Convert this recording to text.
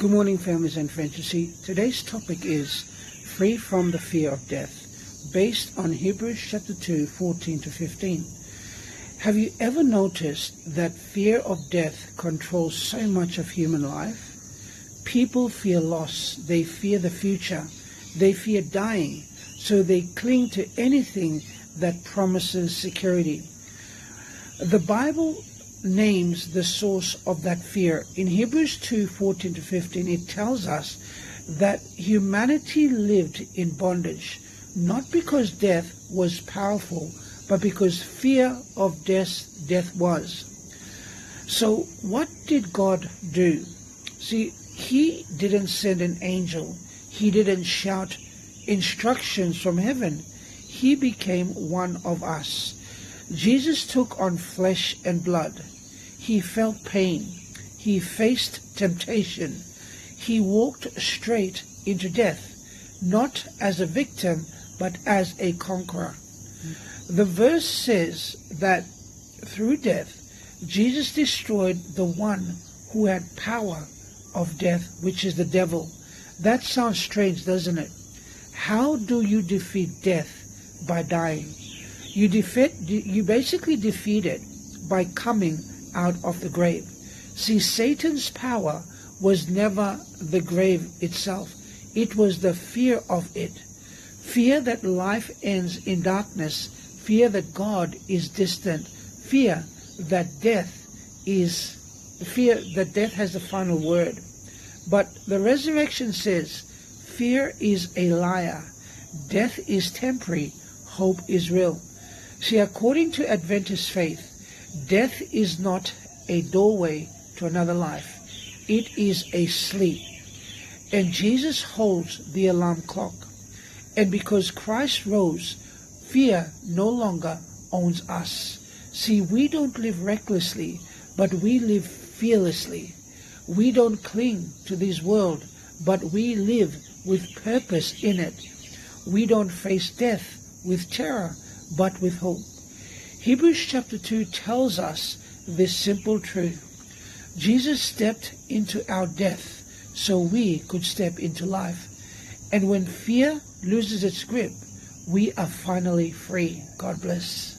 Good morning, families and friends. You see, today's topic is free from the fear of death, based on Hebrews chapter 2, 14 to 15. Have you ever noticed that fear of death controls so much of human life? People fear loss, they fear the future, they fear dying, so they cling to anything that promises security. The Bible names the source of that fear. In Hebrews 2, 14 to 15, it tells us that humanity lived in bondage, not because death was powerful, but because fear of death was. So what did God do? See, He didn't send an angel. He didn't shout instructions from heaven. He became one of us. Jesus took on flesh and blood. He felt pain. He faced temptation. He walked straight into death, not as a victim, but as a conqueror. The verse says that through death, Jesus destroyed the one who had power of death, which is the devil. That sounds strange, doesn't it? How do you defeat death? By dying. You basically defeat it by coming out of the grave. See, Satan's power was never the grave itself. It was the fear of it. Fear that life ends in darkness. Fear that God is distant. Fear that death has the final word. But the resurrection says, fear is a liar. Death is temporary. Hope is real. See, according to Adventist faith, death is not a doorway to another life. It is a sleep. And Jesus holds the alarm clock. And because Christ rose, fear no longer owns us. See, we don't live recklessly, but we live fearlessly. We don't cling to this world, but we live with purpose in it. We don't face death with terror, but with hope. Hebrews chapter 2 tells us this simple truth. Jesus stepped into our death so we could step into life. And when fear loses its grip, we are finally free. God bless.